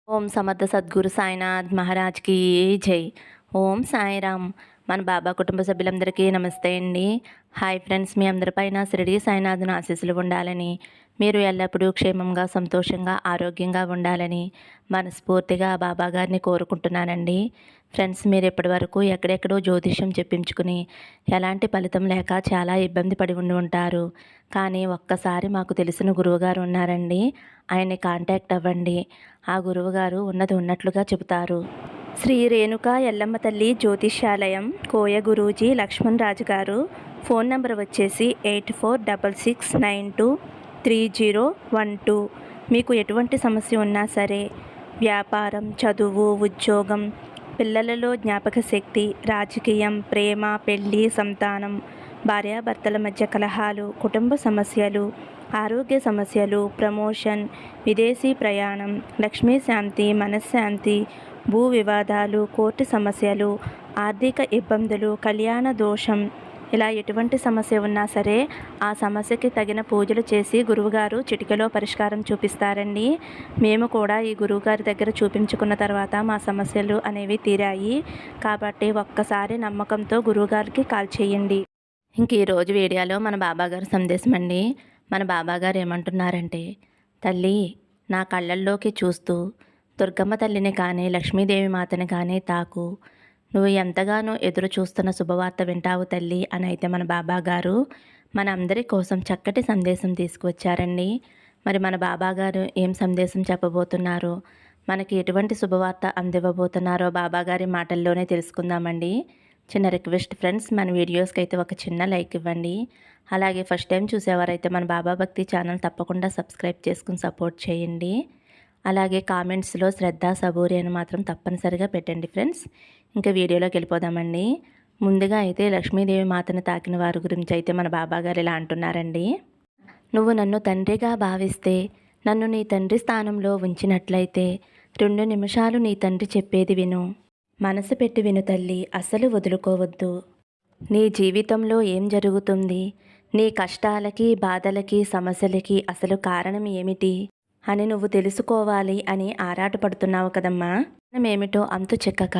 ఓం సమర్థ సద్గురు సాయినాథ్ మహారాజ్కి జై. ఓం సాయిరామ్. మన బాబా కుటుంబ సభ్యులందరికీ నమస్తే అండి. హాయ్ ఫ్రెండ్స్, మీ అందరిపైన షిరిడి సాయినాథుని ఆశీస్సులు ఉండాలని, మీరు ఎల్లప్పుడూ క్షేమంగా సంతోషంగా ఆరోగ్యంగా ఉండాలని మనస్ఫూర్తిగా బాబా గారిని కోరుకుంటున్నానండి. ఫ్రెండ్స్, మీరు ఇప్పటివరకు ఎక్కడెక్కడో జ్యోతిష్యం చెప్పించుకుని ఎలాంటి ఫలితం లేక చాలా ఇబ్బంది పడి ఉండి ఉంటారు. కానీ ఒక్కసారి మాకు తెలిసిన గురువుగారు ఉన్నారండి, ఆయన్ని కాంటాక్ట్ అవ్వండి. ఆ గురువుగారు ఉన్నది ఉన్నట్లుగా చెబుతారు. శ్రీ రేణుకా ఎల్లమ్మ తల్లి జ్యోతిష్యాలయం, కోయ గురూజీ లక్ష్మణ్ రాజు గారు. ఫోన్ నంబర్ వచ్చేసి 8466923012. మీకు ఎటువంటి సమస్య ఉన్నా సరే, వ్యాపారం, చదువు, ఉద్యోగం, పిల్లలలో జ్ఞాపక శక్తి, రాజకీయం, ప్రేమ, పెళ్లి, సంతానం, భార్యాభర్తల మధ్య కలహాలు, కుటుంబ సమస్యలు, ఆరోగ్య సమస్యలు, ప్రమోషన్, విదేశీ ప్రయాణం, లక్ష్మీ శాంతి, మనశ్శాంతి, భూ వివాదాలు, కోర్టు సమస్యలు, ఆర్థిక ఇబ్బందులు, కళ్యాణ దోషం, ఇలా ఎటువంటి సమస్య ఉన్నా సరే ఆ సమస్యకి తగిన పూజలు చేసి గురువుగారు చిటికెలో పరిష్కారం చూపిస్తారండి. మేము కూడా ఈ గురువుగారి దగ్గర చూపించుకున్న తర్వాత మా సమస్యలు అనేవి తీరాయి. కాబట్టి ఒక్కసారి నమ్మకంతో గురువుగారికి కాల్ చేయండి. ఇంక ఈరోజు వీడియోలో మన బాబాగారు సందేశం అండి. మన బాబాగారు ఏమంటున్నారంటే, తల్లి, నా కళ్ళల్లోకి చూస్తూ దుర్గమ్మ తల్లిని కానీ లక్ష్మీదేవి మాతని కానీ తాకు. నువ్వు ఎంతగానో ఎదురు చూస్తున్న శుభవార్త వింటావు తల్లి అని అయితే మన బాబాగారు మన అందరి కోసం చక్కటి సందేశం తీసుకువచ్చారండి. మరి మన బాబాగారు ఏం సందేశం చెప్పబోతున్నారో, మనకి ఎటువంటి శుభవార్త అందివ్వబోతున్నారో బాబాగారి మాటల్లోనే తెలుసుకుందామండి. చిన్న రిక్వెస్ట్ ఫ్రెండ్స్, మన వీడియోస్కి అయితే ఒక చిన్న లైక్ ఇవ్వండి. అలాగే ఫస్ట్ టైం చూసేవారైతే మన బాబా భక్తి ఛానల్ తప్పకుండా సబ్స్క్రైబ్ చేసుకుని సపోర్ట్ చేయండి. అలాగే కామెంట్స్లో శ్రద్ధ సబూరి అని మాత్రం తప్పనిసరిగా పెట్టండి ఫ్రెండ్స్. ఇంకా వీడియోలోకి వెళ్ళిపోదామండి. ముందుగా అయితే లక్ష్మీదేవి మాతను తాకిన వారి గురించి అయితే మన బాబాగారు ఇలా అంటున్నారండి. నువ్వు నన్ను తండ్రిగా భావిస్తే, నన్ను నీ తండ్రి స్థానంలో ఉంచినట్లయితే 2 నిమిషాలు నీ తండ్రి చెప్పేది విను. మనసు పెట్టి విను తల్లి, అస్సలు వదులుకోవద్దు. నీ జీవితంలో ఏం జరుగుతుంది, నీ కష్టాలకి, బాధలకి, సమస్యలకి అసలు కారణం ఏమిటి అని నువ్వు తెలుసుకోవాలి అని ఆరాటపడుతున్నావు కదమ్మా. ఏమిటో అంతు చిక్కక,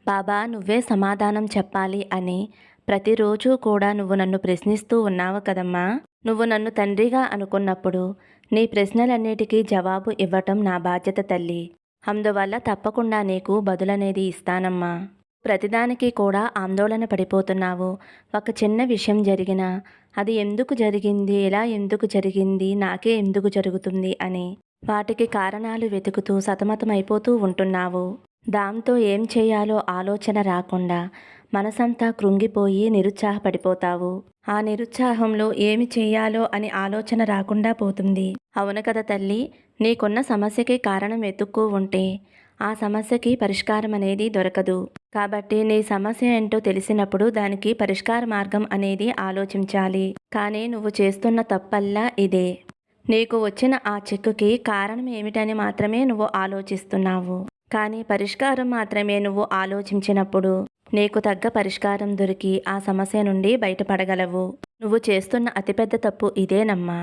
బాబా నువ్వే సమాధానం చెప్పాలి అని ప్రతిరోజు కూడా నువ్వు నన్ను ప్రశ్నిస్తూ ఉన్నావు కదమ్మా. నువ్వు నన్ను తండ్రిగా అనుకున్నప్పుడు నీ ప్రశ్నలన్నిటికీ జవాబు ఇవ్వటం నా బాధ్యత తల్లి. అందువల్ల తప్పకుండా నీకు బదులనేది ఇస్తానమ్మా. ప్రతిదానికి కూడా ఆందోళన పడిపోతున్నావు. ఒక చిన్న విషయం జరిగినా అది ఎందుకు జరిగింది, ఎలా ఎందుకు జరిగింది, నాకే ఎందుకు జరుగుతుంది అని వాటికి కారణాలు వెతుకుతూ సతమతమైపోతూ ఉంటున్నావు. దాంతో ఏం చేయాలో ఆలోచన రాకుండా మనసంతా కృంగిపోయి నిరుత్సాహపడిపోతావు. ఆ నిరుత్సాహంలో ఏమి చేయాలో అని ఆలోచన రాకుండా పోతుంది. అవును కదా తల్లి, నీకున్న సమస్యకి కారణం వెతుక్కూ ఉంటే ఆ సమస్యకి పరిష్కారం అనేది దొరకదు. కాబట్టి నీ సమస్య ఏంటో తెలిసినప్పుడు దానికి పరిష్కార మార్గం అనేది ఆలోచించాలి. కానీ నువ్వు చేస్తున్న తప్పల్లా ఇదే. నీకు వచ్చిన ఆ చిక్కుకి కారణం ఏమిటని మాత్రమే నువ్వు ఆలోచిస్తున్నావు. కానీ పరిష్కారం మాత్రమే నువ్వు ఆలోచించినప్పుడు నీకు తగ్గ పరిష్కారం దొరికి ఆ సమస్య నుండి బయటపడగలవు. నువ్వు చేస్తున్న అతిపెద్ద తప్పు ఇదేనమ్మా.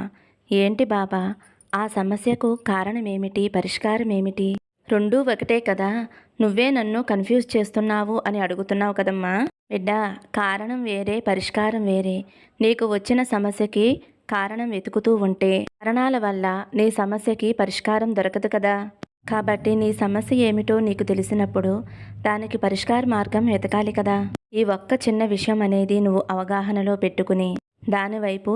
ఏంటి బాబా, ఆ సమస్యకు కారణమేమిటి, పరిష్కారం ఏమిటి, రెండూ ఒకటే కదా, నువ్వే నన్ను కన్ఫ్యూజ్ చేస్తున్నావు అని అడుగుతున్నావు కదమ్మా. బిడ్డా, కారణం వేరే, పరిష్కారం వేరే. నీకు వచ్చిన సమస్యకి కారణం వెతుకుతూ ఉంటే కారణాల వల్ల నీ సమస్యకి పరిష్కారం దొరకదు కదా. కాబట్టి నీ సమస్య ఏమిటో నీకు తెలిసినప్పుడు దానికి పరిష్కార మార్గం వెతకాలి కదా. ఈ ఒక్క చిన్న విషయం అనేది నువ్వు అవగాహనలో పెట్టుకుని దానివైపు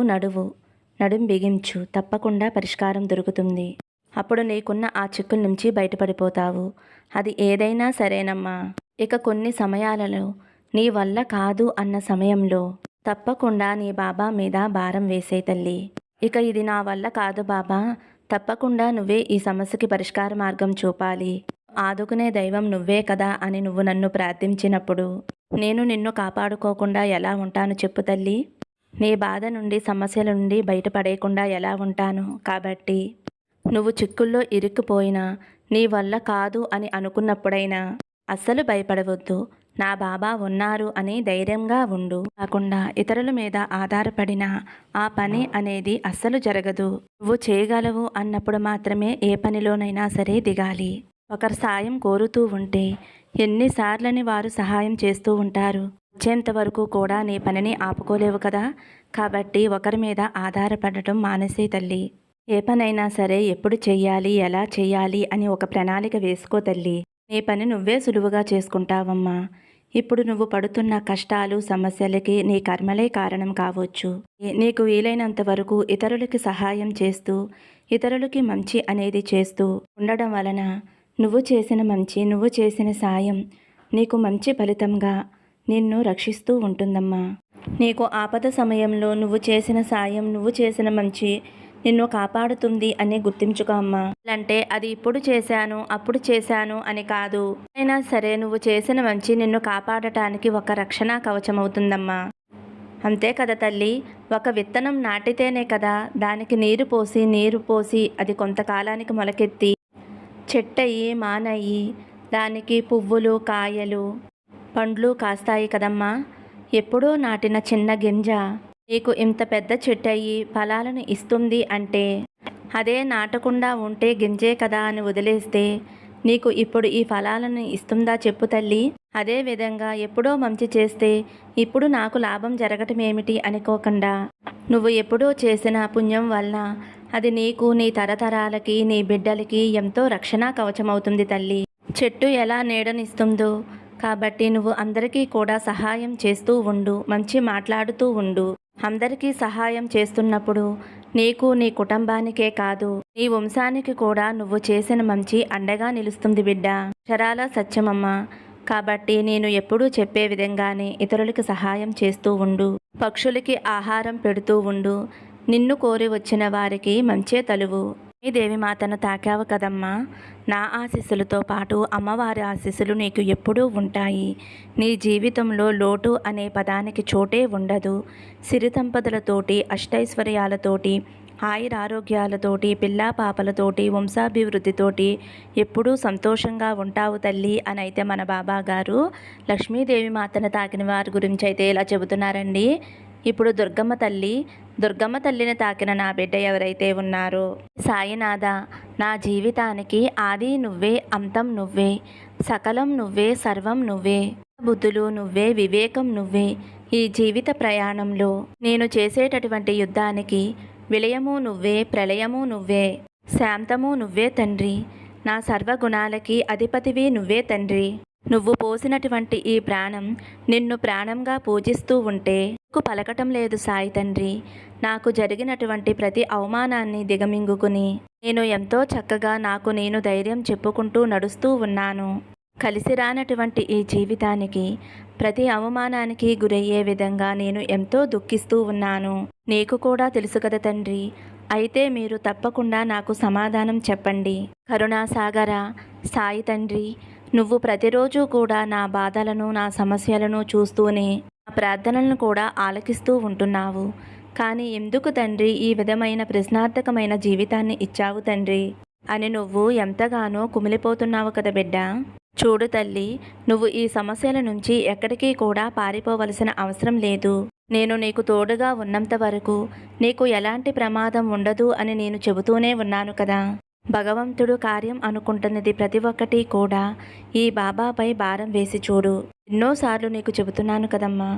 నడుం బిగించు, తప్పకుండా పరిష్కారం దొరుకుతుంది. అప్పుడు నీకున్న ఆ చిక్కుల నుంచి బయటపడిపోతావు. అది ఏదైనా సరేనమ్మా. ఇక కొన్ని సమయాలలో నీ వల్ల కాదు అన్న సమయంలో తప్పకుండా నీ బాబా మీద భారం వేసే తల్లి. ఇక ఇది నా వల్ల కాదు బాబా, తప్పకుండా నువ్వే ఈ సమస్యకి పరిష్కార మార్గం చూపాలి, ఆదుకునే దైవం నువ్వే కదా అని నువ్వు నన్ను ప్రార్థించినప్పుడు నేను నిన్ను కాపాడుకోకుండా ఎలా ఉంటాను చెప్పు తల్లి. నీ బాధ నుండి, సమస్యల నుండి బయటపడేయకుండా ఎలా ఉంటాను. కాబట్టి నువ్వు చిక్కుల్లో ఇరుక్కుపోయినా, నీ వల్ల కాదు అని అనుకున్నప్పుడైనా అస్సలు భయపడవద్దు. నా బాబా ఉన్నారు అని ధైర్యంగా ఉండు. కాకుండా ఇతరుల మీద ఆధారపడిన ఆ పని అనేది అస్సలు జరగదు. నువ్వు చేయగలవు అన్నప్పుడు మాత్రమే ఏ పనిలోనైనా సరే దిగాలి. ఒకరి సాయం కోరుతూ ఉంటే ఎన్నిసార్లని వారు సహాయం చేస్తూ ఉంటారు. వచ్చేంత వరకు కూడా నీ పనిని ఆపుకోలేవు కదా. కాబట్టి ఒకరి మీద ఆధారపడటం మానేసే తల్లి. ఏ పనైనా సరే ఎప్పుడు చెయ్యాలి, ఎలా చెయ్యాలి అని ఒక ప్రణాళిక వేసుకో తల్లి. నీ పని నువ్వే సులువుగా చేసుకుంటావమ్మా. ఇప్పుడు నువ్వు పడుతున్న కష్టాలు, సమస్యలకి నీ కర్మలే కారణం కావచ్చు. నీకు వీలైనంత వరకు ఇతరులకి సహాయం చేస్తూ, ఇతరులకి మంచి అనేది చేస్తూ ఉండడం వలన నువ్వు చేసిన మంచి, నువ్వు చేసిన సాయం నీకు మంచి ఫలితంగా నిన్ను రక్షిస్తూ ఉంటుందమ్మా. నీకు ఆపద సమయంలో నువ్వు చేసిన సాయం, నువ్వు చేసిన మంచి నిన్ను కాపాడుతుంది అని గుర్తించుకో అమ్మా. అంటే అది ఇప్పుడు చేశాను, అప్పుడు చేశాను అని కాదు. అయినా సరే నువ్వు చేసిన మంచి నిన్ను కాపాడటానికి ఒక రక్షణ కవచం అవుతుందమ్మా. అంతే కదా తల్లి. ఒక విత్తనం నాటితేనే కదా దానికి నీరు పోసి అది కొంతకాలానికి మొలకెత్తి చెట్టయి, మానయి, దానికి పువ్వులు, కాయలు, పండ్లు కాస్తాయి కదమ్మా. ఎప్పుడో నాటిన చిన్న గింజ నీకు ఇంత పెద్ద చెట్టయి ఫలాలను ఇస్తుంది అంటే అదే నాటకుండా ఉంటే గింజే కదా అని వదిలేస్తే నీకు ఇప్పుడు ఈ ఫలాలను ఇస్తుందా చెప్పు తల్లి. అదే విధంగా ఎప్పుడో మంచి చేస్తే ఇప్పుడు నాకు లాభం జరగటం ఏమిటి అనుకోకుండా నువ్వు ఎప్పుడో చేసిన పుణ్యం వల్ల అది నీకు, నీ తరతరాలకి, నీ బిడ్డలకి ఎంతో రక్షణ కవచమవుతుంది తల్లి. చెట్టు ఎలా నీడనిస్తుందో కాబట్టి నువ్వు అందరికీ కూడా సహాయం చేస్తూ ఉండు, మంచి మాట్లాడుతూ ఉండు. అందరికీ సహాయం చేస్తున్నప్పుడు నీకు, నీ కుటుంబానికే కాదు నీ వంశానికి కూడా నువ్వు చేసిన మంచి అండగా నిలుస్తుంది బిడ్డ. అక్షరాల సత్యమమ్మ. కాబట్టి నేను ఎప్పుడూ చెప్పే విధంగానే ఇతరులకి సహాయం చేస్తూ ఉండు, పక్షులకి ఆహారం పెడుతూ ఉండు, నిన్ను కోరి వచ్చిన వారికి మంచే తలువు. ఈ దేవిమాతను తాకావు కదమ్మా. నా ఆశీస్సులతో పాటు అమ్మవారి ఆశీస్సులు నీకు ఎప్పుడూ ఉంటాయి. నీ జీవితంలో లోటు అనే పదానికి చోటే ఉండదు. సిరి సంపదలతోటి, అష్టైశ్వర్యాలతోటి, ఆయురారోగ్యాలతోటి, పిల్లా పాపలతోటి, వంశాభివృద్ధితోటి ఎప్పుడూ సంతోషంగా ఉంటావు తల్లి అని అయితే మన బాబా గారు లక్ష్మీదేవి మాతను తాకిన వారి గురించి అయితే ఇలా చెబుతున్నారండి. ఇప్పుడు దుర్గమ్మ తల్లిని తాకిన నా బిడ్డ ఎవరైతే ఉన్నారో, సాయినాథ, నా జీవితానికి ఆది నువ్వే, అంతం నువ్వే, సకలం నువ్వే, సర్వం నువ్వే, బుద్ధులు నువ్వే, వివేకం నువ్వే. ఈ జీవిత ప్రయాణంలో నేను చేసేటటువంటి యుద్ధానికి విలయము నువ్వే, ప్రళయము నువ్వే, శాంతము నువ్వే తండ్రి. నా సర్వగుణాలకి అధిపతివి నువ్వే తండ్రి. నువ్వు పోసినటువంటి ఈ ప్రాణం నిన్ను ప్రాణంగా పూజిస్తూ ఉంటే నాకు పలకటం లేదు సాయి తండ్రి. నాకు జరిగినటువంటి ప్రతి అవమానాన్ని దిగమింగుకుని నేను ఎంతో చక్కగా నాకు నేను ధైర్యం చెప్పుకుంటూ నడుస్తూ ఉన్నాను. కలిసి రానటువంటి ఈ జీవితానికి ప్రతి అవమానానికి గురయ్యే విధంగా నేను ఎంతో దుఃఖిస్తూ ఉన్నాను. నీకు కూడా తెలుసు కదా తండ్రి. అయితే మీరు తప్పకుండా నాకు సమాధానం చెప్పండి. కరుణాసాగర సాయి తండ్రి, నువ్వు ప్రతిరోజు కూడా నా బాధలను, నా సమస్యలను చూస్తూనే నా ప్రార్థనలను కూడా ఆలకిస్తూ ఉంటున్నావు. కానీ ఎందుకు తండ్రి ఈ విధమైన ప్రశ్నార్థకమైన జీవితాన్ని ఇచ్చావు తండ్రి అని నువ్వు ఎంతగానో కుమిలిపోతున్నావు కదా బిడ్డ. చూడు తల్లి, నువ్వు ఈ సమస్యల నుంచి ఎక్కడికి కూడా పారిపోవలసిన అవసరం లేదు. నేను నీకు తోడుగా ఉన్నంత వరకు నీకు ఎలాంటి ప్రమాదం ఉండదు అని నేను చెబుతూనే ఉన్నాను కదా. భగవంతుడు కార్యం అనుకుంటున్నది ప్రతి ఒక్కటి కూడా ఈ బాబాపై భారం వేసి చూడు. ఎన్నోసార్లు నీకు చెబుతున్నాను కదమ్మా.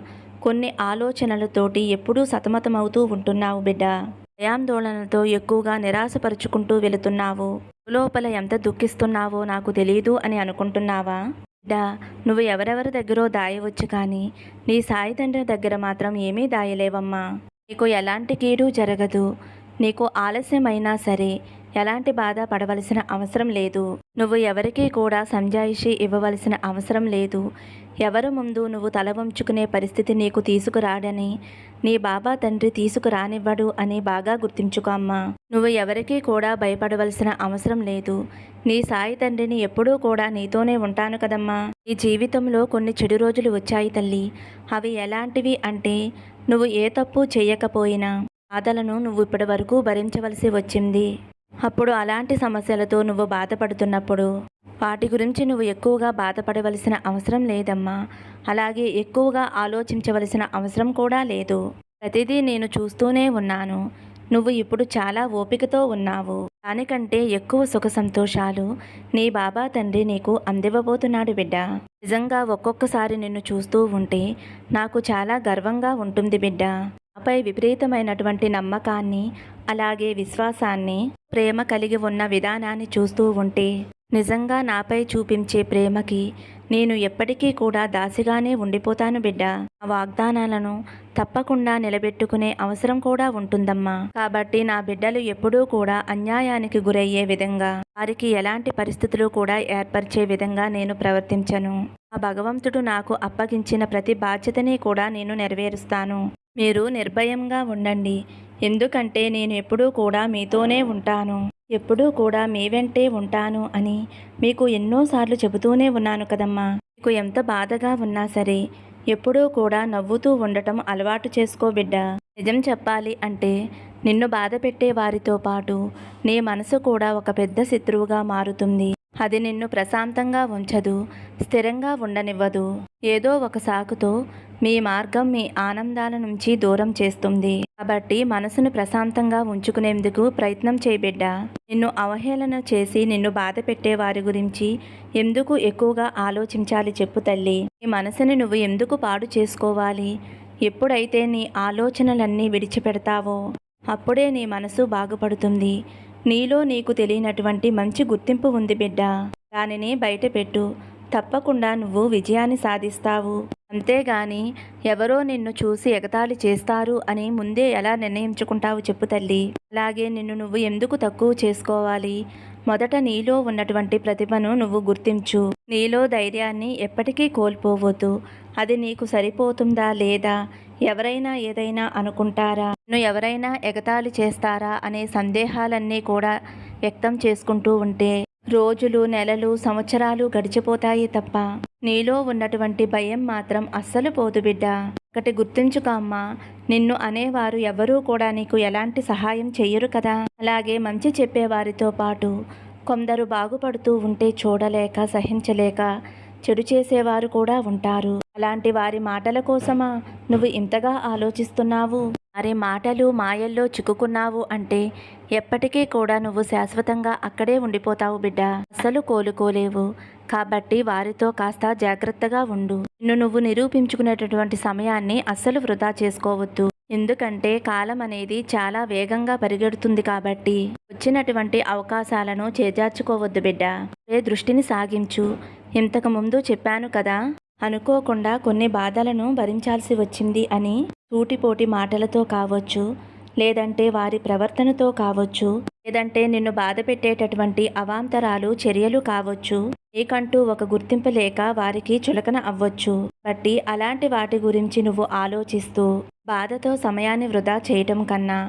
కొన్ని ఆలోచనలతోటి ఎప్పుడూ సతమతమవుతూ ఉంటున్నావు బిడ్డ. భయాందోళనలతో ఎక్కువగా నిరాశపరుచుకుంటూ వెళుతున్నావు. లోపల ఎంత దుఃఖిస్తున్నావో నాకు తెలియదు అని అనుకుంటున్నావా బిడ్డ? నువ్వు ఎవరెవరి దగ్గరో దాయవచ్చు కానీ నీ సాయి తండ్రి దగ్గర మాత్రం ఏమీ దాయలేవమ్మా. నీకు ఎలాంటి కీడు జరగదు. నీకు ఆలస్యమైనా సరే ఎలాంటి బాధ పడవలసిన అవసరం లేదు. నువ్వు ఎవరికీ కూడా సంజాయిషి ఇవ్వవలసిన అవసరం లేదు. ఎవరి ముందు నువ్వు తల వంచుకునే పరిస్థితి నీకు తీసుకురాడని నీ బాబా తండ్రి తీసుకురానివ్వడు అని బాగా గుర్తుంచుకో అమ్మా. నువ్వు ఎవరికీ కూడా భయపడవలసిన అవసరం లేదు. నీ సాయి తండ్రిని ఎప్పుడూ కూడా నీతోనే ఉంటాను కదమ్మా. ఈ జీవితంలో కొన్ని చెడు రోజులు వచ్చాయి తల్లి. అవి ఎలాంటివి అంటే నువ్వు ఏ తప్పు చేయకపోయినా బాధలను నువ్వు ఇప్పటి వరకు భరించవలసి వచ్చింది. అప్పుడు అలాంటి సమస్యలతో నువ్వు బాధపడుతున్నప్పుడు వాటి గురించి నువ్వు ఎక్కువగా బాధపడవలసిన అవసరం లేదమ్మా. అలాగే ఎక్కువగా ఆలోచించవలసిన అవసరం కూడా లేదు. ప్రతిదీ నేను చూస్తూనే ఉన్నాను. నువ్వు ఇప్పుడు చాలా ఓపికతో ఉన్నావు. దానికంటే ఎక్కువ సుఖ సంతోషాలు నీ బాబా తండ్రి నీకు అందివ్వబోతున్నాడు బిడ్డ. నిజంగా ఒక్కొక్కసారి నిన్ను చూస్తూ ఉంటే నాకు చాలా గర్వంగా ఉంటుంది బిడ్డ. నాపై విపరీతమైనటువంటి నమ్మకాన్ని, అలాగే విశ్వాసాన్ని, ప్రేమ కలిగి ఉన్న విధానాన్ని చూస్తూ ఉంటే నిజంగా నాపై చూపించే ప్రేమకి నేను ఎప్పటికీ కూడా దాసిగానే ఉండిపోతాను బిడ్డ. ఆ వాగ్దానాలను తప్పకుండా నిలబెట్టుకునే అవసరం కూడా ఉంటుందమ్మా. కాబట్టి నా బిడ్డలు ఎప్పుడూ కూడా అన్యాయానికి గురయ్యే విధంగా, వారికి ఎలాంటి పరిస్థితులు కూడా ఏర్పరిచే విధంగా నేను ప్రవర్తించను. ఆ భగవంతుడు నాకు అప్పగించిన ప్రతి బాధ్యతని కూడా నేను నెరవేరుస్తాను. మీరు నిర్భయంగా ఉండండి. ఎందుకంటే నేను ఎప్పుడూ కూడా మీతోనే ఉంటాను, ఎప్పుడూ కూడా మీ వెంటే ఉంటాను అని మీకు ఎన్నోసార్లు చెబుతూనే ఉన్నాను కదమ్మా. మీకు ఎంత బాధగా ఉన్నా సరే ఎప్పుడూ కూడా నవ్వుతూ ఉండటం అలవాటు చేసుకో బిడ్డ. నిజం చెప్పాలి అంటే నిన్ను బాధ పెట్టే వారితో పాటు నీ మనసు కూడా ఒక పెద్ద శత్రువుగా మారుతుంది. అది నిన్ను ప్రశాంతంగా ఉంచదు, స్థిరంగా ఉండనివ్వదు. ఏదో ఒక సాకుతో మీ మార్గం, మీ ఆనందాల నుంచి దూరం చేస్తుంది. కాబట్టి మనసును ప్రశాంతంగా ఉంచుకునేందుకు ప్రయత్నం చేయి బిడ్డ. నిన్ను అవహేళన చేసి నిన్ను బాధ పెట్టే వారి గురించి ఎందుకు ఎక్కువగా ఆలోచించాలి చెప్పు తల్లి. నీ మనసుని నువ్వు ఎందుకు పాడు చేసుకోవాలి? ఎప్పుడైతే నీ ఆలోచనలన్నీ విడిచిపెడతావో అప్పుడే నీ మనసు బాగుపడుతుంది. నీలో నీకు తెలియనటువంటి మంచి గుర్తింపు ఉంది బిడ్డ. దానిని బయటపెట్టు. తప్పకుండా నువ్వు విజయాన్ని సాధిస్తావు. అంతేగాని ఎవరో నిన్ను చూసి ఎగతాళి చేస్తారు అని ముందే ఎలా నిర్ణయించుకుంటావు చెప్పు తల్లి. అలాగే నిన్ను నువ్వు ఎందుకు తక్కువ చేసుకోవాలి? మొదట నీలో ఉన్నటువంటి ప్రతిభను నువ్వు గుర్తించు. నీలో ధైర్యాన్ని ఎప్పటికీ కోల్పోవద్దు. అది నీకు సరిపోతుందా లేదా, ఎవరైనా ఏదైనా అనుకుంటారా, నువ్వు ఎవరైనా ఎగతాళి చేస్తారా అనే సందేహాలన్నీ కూడా వ్యక్తం చేసుకుంటూ ఉంటే రోజులు, నెలలు, సంవత్సరాలు గడిచిపోతాయి తప్ప నీలో ఉన్నటువంటి భయం మాత్రం అస్సలు పోదు బిడ్డ. ఒకటి గుర్తుంచుకో అమ్మా, నిన్ను అనేవారు ఎవరూ కూడా నీకు ఎలాంటి సహాయం చెయ్యరు కదా. అలాగే మంచి చెప్పేవారితో పాటు కొందరు బాగుపడుతూ ఉంటే చూడలేక, సహించలేక చెడు చేసేవారు కూడా ఉంటారు. అలాంటి వారి మాటల కోసమా నువ్వు ఇంతగా ఆలోచిస్తున్నావు? వారి మాటలు, మాయల్లో చిక్కుకున్నావు అంటే ఎప్పటికీ కూడా నువ్వు శాశ్వతంగా అక్కడే ఉండిపోతావు బిడ్డ. అసలు కోలుకోలేవు. కాబట్టి వారితో కాస్త జాగ్రత్తగా ఉండు. నిన్ను నువ్వు నిరూపించుకునేటటువంటి సమయాన్ని అస్సలు వృధా చేసుకోవద్దు. ఎందుకంటే కాలం అనేది చాలా వేగంగా పరిగెడుతుంది. కాబట్టి వచ్చినటువంటి అవకాశాలను చేజార్చుకోవద్దు బిడ్డ. దృష్టిని సాగించు. ఇంతకు ముందు చెప్పాను కదా, అనుకోకుండా కొన్ని బాధలను భరించాల్సి వచ్చింది అని సూటిపోటి మాటలతో కావచ్చు, లేదంటే వారి ప్రవర్తనతో కావచ్చు, లేదంటే నిన్ను బాధ పెట్టేటటువంటి అవాంతరాలు చర్యలు కావచ్చు. నీకంటూ ఒక గుర్తింపు లేక వారికి చులకన అవ్వచ్చు. బట్టి అలాంటి వాటి గురించి నువ్వు ఆలోచిస్తూ బాధతో సమయాన్ని వృధా చేయటం కన్నా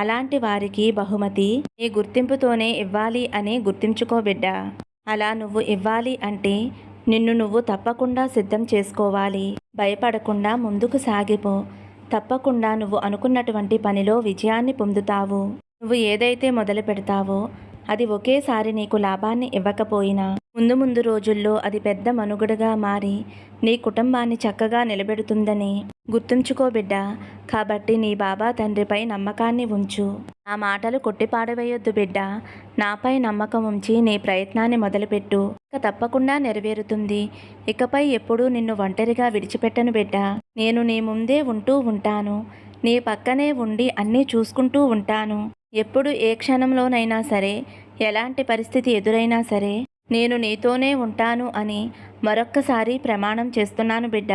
అలాంటి వారికి బహుమతి నీ గుర్తింపుతోనే ఇవ్వాలి అని గుర్తించుకో బిడ్డ. అలా నువ్వు ఇవ్వాలి అంటే నిన్ను నువ్వు తప్పకుండా సిద్ధం చేసుకోవాలి. భయపడకుండా ముందుకు సాగిపో. తప్పకుండా నువ్వు అనుకున్నటువంటి పనిలో విజయాన్ని పొందుతావు. నువ్వు ఏదైతే మొదలు పెడతావో అది ఒకేసారి నీకు లాభాన్ని ఇవ్వకపోయినా ముందు ముందు రోజుల్లో అది పెద్ద మనుగడగా మారి నీ కుటుంబాన్ని చక్కగా నిలబెడుతుందని గుర్తుంచుకో బిడ్డ. కాబట్టి నీ బాబా తండ్రిపై నమ్మకాన్ని ఉంచు. నా మాటలు కొట్టిపాడవేయొద్దు బిడ్డ. నాపై నమ్మకం ఉంచి నీ ప్రయత్నాన్ని మొదలుపెట్టు. ఇక తప్పకుండా నెరవేరుతుంది. ఇకపై ఎప్పుడూ నిన్ను ఒంటరిగా విడిచిపెట్టను బిడ్డ. నేను నీ ముందే ఉంటూ ఉంటాను. నీ పక్కనే ఉండి అన్నీ చూసుకుంటూ ఉంటాను. ఎప్పుడు ఏ క్షణంలోనైనా సరే, ఎలాంటి పరిస్థితి ఎదురైనా సరే నేను నీతోనే ఉంటాను అని మరొక్కసారి ప్రమాణం చేస్తున్నాను బిడ్డ.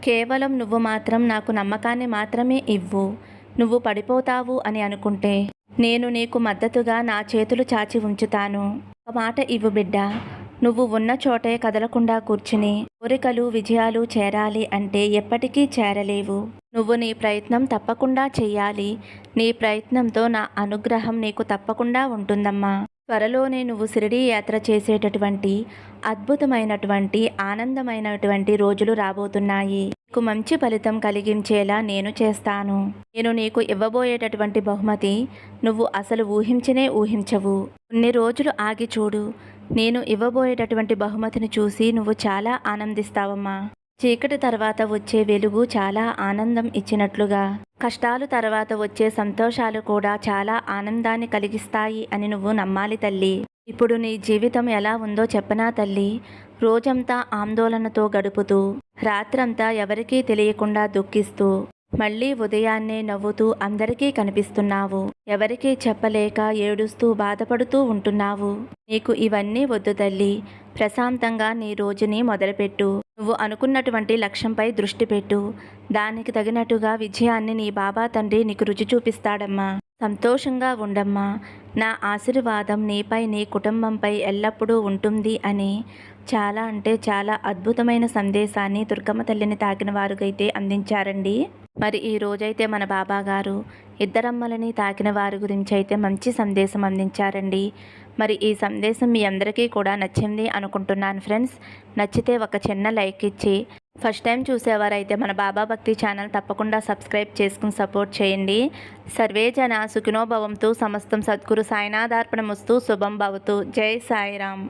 కేవలం నువ్వు మాత్రం నాకు నమ్మకాన్ని మాత్రమే ఇవ్వు. నువ్వు పడిపోతావు అని అనుకుంటే నేను నీకు మద్దతుగా నా చేతులు చాచి ఉంచుతాను. ఒక మాట ఇవ్వు బిడ్డ. నువ్వు ఉన్న చోటే కదలకుండా కూర్చుని కోరికలు, విజయాలు చేరాలి అంటే ఎప్పటికీ చేరలేవు. నువ్వు నీ ప్రయత్నం తప్పకుండా చెయ్యాలి. నీ ప్రయత్నంతో నా అనుగ్రహం నీకు తప్పకుండా ఉంటుందమ్మా. త్వరలోనే నువ్వు షిరిడీ యాత్ర చేసేటటువంటి అద్భుతమైనటువంటి, ఆనందమైనటువంటి రోజులు రాబోతున్నాయి. నీకు మంచి ఫలితం కలిగించేలా నేను చేస్తాను. నేను నీకు ఇవ్వబోయేటటువంటి బహుమతి నువ్వు అసలు ఊహించనే ఊహించవు. కొన్ని రోజులు ఆగి చూడు. నేను ఇవ్వబోయేటటువంటి బహుమతిని చూసి నువ్వు చాలా ఆనందిస్తావమ్మా. చీకటి తర్వాత వచ్చే వెలుగు చాలా ఆనందం ఇచ్చినట్లుగా, కష్టాలు తర్వాత వచ్చే సంతోషాలు కూడా చాలా ఆనందాన్ని కలిగిస్తాయి అని నువ్వు నమ్మాలి తల్లి. ఇప్పుడు నీ జీవితం ఎలా ఉందో చెప్పనా తల్లి? రోజంతా ఆందోళనతో గడుపుతూ, రాత్రంతా ఎవరికీ తెలియకుండా దుఃఖిస్తూ, మళ్ళీ ఉదయాన్నే నవ్వుతూ అందరికీ కనిపిస్తున్నావు. ఎవరికీ చెప్పలేక ఏడుస్తూ బాధపడుతూ ఉంటున్నావు. నీకు ఇవన్నీ వద్దు తల్లి. ప్రశాంతంగా నీ రోజుని మొదలుపెట్టు. నువ్వు అనుకున్నటువంటి లక్ష్యంపై దృష్టి పెట్టు. దానికి తగినట్టుగా విజయాన్ని నీ బాబా తండ్రి నీకు రుచి చూపిస్తాడమ్మా. సంతోషంగా ఉండమ్మా. నా ఆశీర్వాదం నీపై నీ కుటుంబంపై ఎల్లప్పుడూ ఉంటుంది అని చాలా అంటే చాలా అద్భుతమైన సందేశాన్ని దుర్గమ్మ తల్లిని తాకిన వారికైతే అందించారండి. మరి ఈ రోజైతే మన బాబా గారు ఇద్దరమ్మలని తాకిన వారి గురించి అయితే మంచి సందేశం అందించారండి. మరి ఈ సందేశం మీ అందరికీ కూడా నచ్చింది అనుకుంటున్నాను ఫ్రెండ్స్. నచ్చితే ఒక చిన్న లైక్ ఇచ్చి, ఫస్ట్ టైం చూసేవారైతే మన బాబా భక్తి ఛానల్ తప్పకుండా సబ్స్క్రైబ్ చేసుకుని సపోర్ట్ చేయండి. సర్వే జన సుఖినో భవంతు. సమస్తం సద్గురు సాయినాథార్పణమస్తు. శుభం భవతు. జై సాయిరామ్.